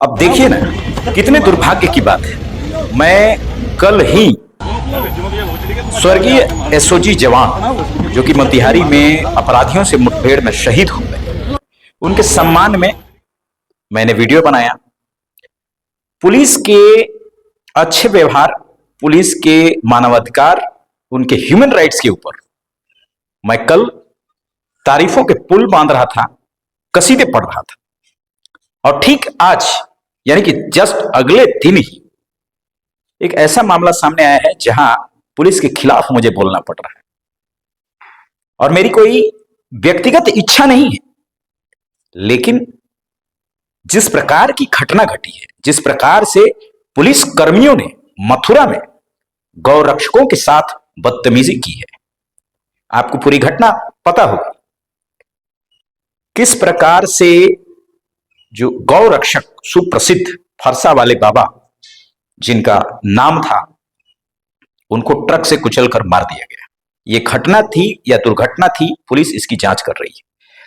अब देखिए ना, कितने दुर्भाग्य की बात है। मैं कल ही स्वर्गीय एसओजी जवान जो कि मोतिहारी में अपराधियों से मुठभेड़ में शहीद हो गए, उनके सम्मान में मैंने वीडियो बनाया। पुलिस के अच्छे व्यवहार, पुलिस के मानवाधिकार, उनके ह्यूमन राइट्स के ऊपर मैं कल तारीफों के पुल बांध रहा था, कसीदे पढ़ रहा था। और ठीक आज यानी कि जस्ट अगले दिन ही एक ऐसा मामला सामने आया है जहां पुलिस के खिलाफ मुझे बोलना पड़ रहा है। और मेरी कोई व्यक्तिगत इच्छा नहीं है, लेकिन जिस प्रकार की घटना घटी है, जिस प्रकार से पुलिस कर्मियों ने मथुरा में गौ रक्षकों के साथ बदतमीजी की है, आपको पूरी घटना पता होगी। किस प्रकार से जो गौ रक्षक सुप्रसिद्ध फरसा वाले बाबा जिनका नाम था, उनको ट्रक से कुचलकर मार दिया गया। यह घटना थी या दुर्घटना थी, पुलिस इसकी जांच कर रही है।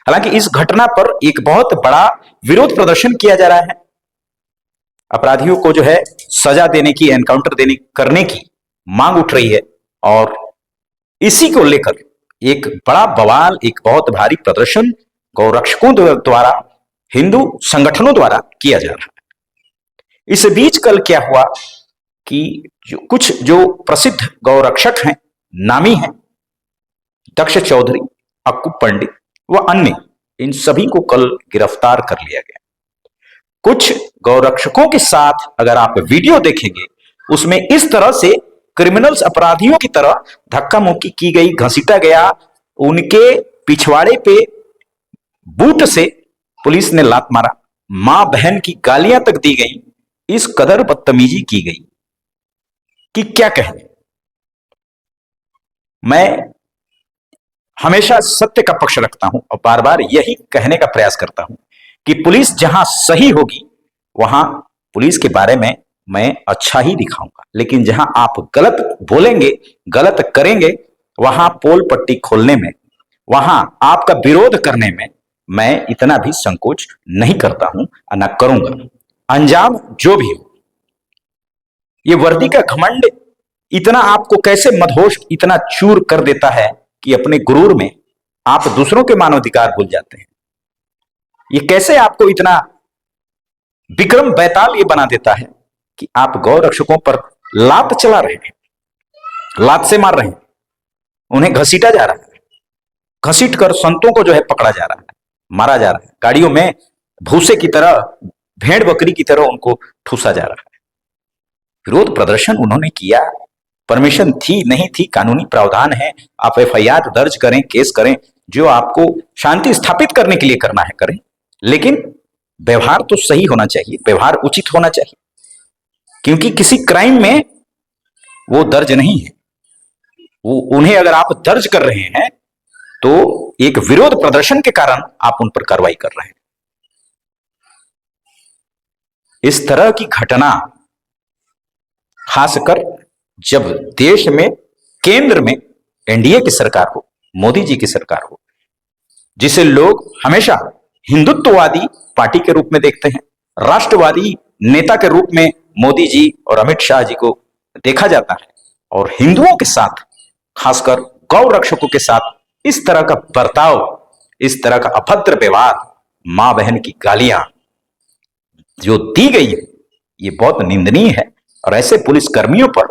हालांकि इस घटना पर एक बहुत बड़ा विरोध प्रदर्शन किया जा रहा है। अपराधियों को जो है सजा देने की, एनकाउंटर देने करने की मांग उठ रही है, और इसी को लेकर एक बड़ा बवाल, एक बहुत भारी प्रदर्शन गौरक्षकों द्वारा, हिंदू संगठनों द्वारा किया जा रहा है। इस बीच कल क्या हुआ कि कुछ जो प्रसिद्ध गौरक्षक हैं, नामी हैं, दक्ष चौधरी, अक्कू पंडित व अन्य, इन सभी को कल गिरफ्तार कर लिया गया। कुछ गौरक्षकों के साथ अगर आप वीडियो देखेंगे, उसमें इस तरह से क्रिमिनल्स, अपराधियों की तरह धक्का मुक्की की गई, घसीटा गया, उनके पिछवाड़े पे बूट से पुलिस ने लात मारा, मां बहन की गालियां तक दी गई। इस कदर बदतमीजी की गई कि क्या कहें। मैं हमेशा सत्य का पक्ष रखता हूं और बार बार यही कहने का प्रयास करता हूं कि पुलिस जहां सही होगी वहां पुलिस के बारे में मैं अच्छा ही दिखाऊंगा, लेकिन जहां आप गलत बोलेंगे, गलत करेंगे, वहां पोल पट्टी खोलने में, वहां आपका विरोध करने में मैं इतना भी संकोच नहीं करता हूं और न करूंगा। अंजाम जो भी हो, ये वर्दी का घमंड इतना आपको कैसे मदहोश, इतना चूर कर देता है कि अपने गुरूर में आप दूसरों के मानवाधिकार भूल जाते हैं। ये कैसे आपको इतना विक्रम बैताल ये बना देता है कि आप गौ रक्षकों पर लात चला रहे हैं, लात से मार रहे हैं, उन्हें घसीटा जा रहा है, घसीट कर संतों को जो है पकड़ा जा रहा है, मारा जा रहा है, गाड़ियों में भूसे की तरह, भेड़ बकरी की तरह उनको ठूसा जा रहा है। विरोध प्रदर्शन उन्होंने किया, परमिशन थी नहीं थी, कानूनी प्रावधान है, आप एफआईआर दर्ज करें, केस करें, जो आपको शांति स्थापित करने के लिए करना है करें, लेकिन व्यवहार तो सही होना चाहिए, व्यवहार उचित होना चाहिए, क्योंकि किसी क्राइम में वो दर्ज नहीं है। वो उन्हें अगर आप दर्ज कर रहे हैं तो एक विरोध प्रदर्शन के कारण आप उन पर कार्रवाई कर रहे हैं। इस तरह की घटना खासकर जब देश में, केंद्र में एनडीए की सरकार हो, मोदी जी की सरकार हो, जिसे लोग हमेशा हिंदुत्ववादी पार्टी के रूप में देखते हैं, राष्ट्रवादी नेता के रूप में मोदी जी और अमित शाह जी को देखा जाता है, और हिंदुओं के साथ, खासकर गौ रक्षकों के साथ इस तरह का बर्ताव, इस तरह का अभद्र व्यवहार, मां बहन की गालियां जो दी गई है, ये बहुत निंदनीय है। और ऐसे पुलिस कर्मियों पर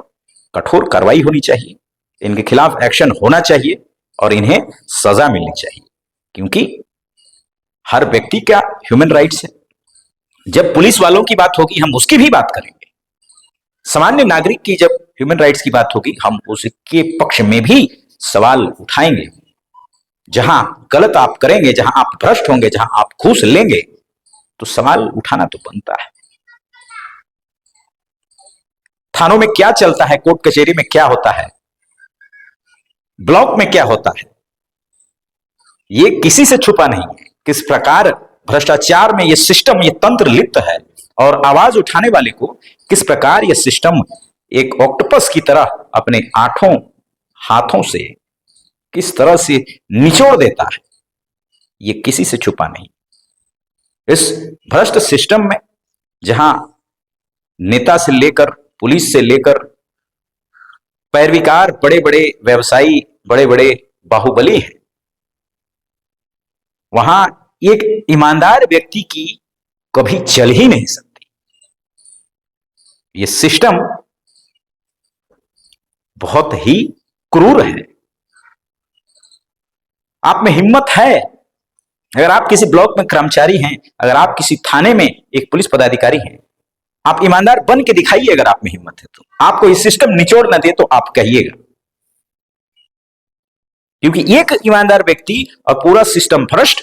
कठोर कार्रवाई होनी चाहिए, इनके खिलाफ एक्शन होना चाहिए और इन्हें सजा मिलनी चाहिए, क्योंकि हर व्यक्ति का ह्यूमन राइट्स है। जब पुलिस वालों की बात होगी हम उसकी भी बात करेंगे, सामान्य नागरिक की जब ह्यूमन राइट्स की बात होगी हम उसके पक्ष में भी सवाल उठाएंगे। जहां गलत आप करेंगे, जहां आप भ्रष्ट होंगे, जहां आप घूस लेंगे, तो सवाल उठाना तो बनता है। थानों में क्या चलता है, कोर्ट कचहरी में क्या होता है, ब्लॉक में क्या होता है, ये किसी से छुपा नहीं है। किस प्रकार भ्रष्टाचार में ये सिस्टम, ये तंत्र लिप्त है, और आवाज उठाने वाले को किस प्रकार ये सिस्टम एक ऑक्टोपस की तरह अपने 8 हाथों से किस तरह से निचोड़ देता है, ये किसी से छुपा नहीं। इस भ्रष्ट सिस्टम में जहां नेता से लेकर पुलिस से लेकर पैरविकार बड़े बड़े व्यवसायी, बड़े बड़े बाहुबली हैं, वहां एक ईमानदार व्यक्ति की कभी चल ही नहीं सकती। ये सिस्टम बहुत ही क्रूर है। आप में हिम्मत है, अगर आप किसी ब्लॉक में कर्मचारी हैं, अगर आप किसी थाने में एक पुलिस पदाधिकारी हैं, आप ईमानदार बन के दिखाइए। अगर आप में हिम्मत है तो आपको इस सिस्टम निचोड़ ना दे तो आप कहिएगा, क्योंकि एक ईमानदार व्यक्ति और पूरा सिस्टम भ्रष्ट,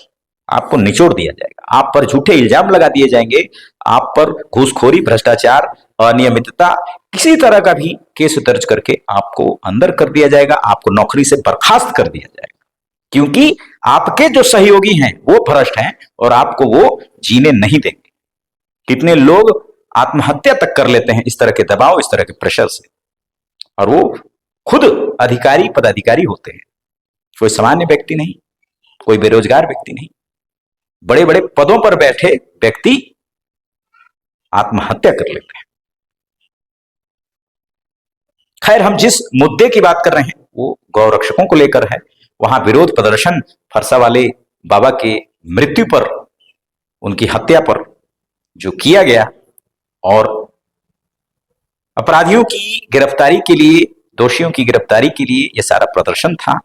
आपको निचोड़ दिया जाएगा। आप पर झूठे इल्जाम लगा दिए जाएंगे, आप पर घूसखोरी, भ्रष्टाचार, अनियमितता, किसी तरह का भी केस दर्ज करके आपको अंदर कर दिया जाएगा, आपको नौकरी से बर्खास्त कर दिया जाएगा, क्योंकि आपके जो सहयोगी हैं वो भ्रष्ट हैं और आपको वो जीने नहीं देंगे। कितने लोग आत्महत्या तक कर लेते हैं इस तरह के दबाव, इस तरह के प्रेशर से, और वो खुद अधिकारी पदाधिकारी होते हैं, कोई सामान्य व्यक्ति नहीं, कोई बेरोजगार व्यक्ति नहीं। बड़े बड़े पदों पर बैठे व्यक्ति आत्महत्या कर लेते हैं। खैर, हम जिस मुद्दे की बात कर रहे हैं वो गौ रक्षकों को लेकर है। वहां विरोध प्रदर्शन फरसा वाले बाबा के मृत्यु पर, उनकी हत्या पर जो किया गया, और अपराधियों की गिरफ्तारी के लिए, दोषियों की गिरफ्तारी के लिए यह सारा प्रदर्शन था।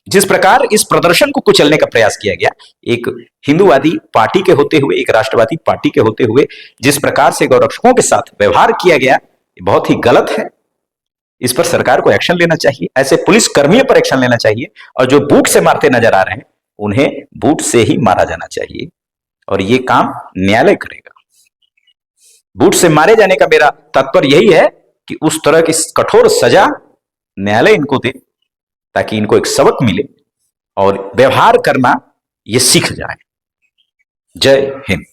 जिस प्रकार इस प्रदर्शन को कुचलने का प्रयास किया गया, एक हिंदूवादी पार्टी के होते हुए, एक राष्ट्रवादी पार्टी के होते हुए जिस प्रकार से गौरक्षकों के साथ व्यवहार किया गया, ये बहुत ही गलत है। इस पर सरकार को एक्शन लेना चाहिए, ऐसे पुलिस कर्मियों पर एक्शन लेना चाहिए, और जो बूट से मारते नजर आ रहे हैं उन्हें बूट से ही मारा जाना चाहिए, और ये काम न्यायालय करेगा। बूट से मारे जाने का मेरा तात्पर्य यही है कि उस तरह की कठोर सजा न्यायालय इनको दे, ताकि इनको एक सबक मिले और व्यवहार करना ये सीख जाए। जय हिंद।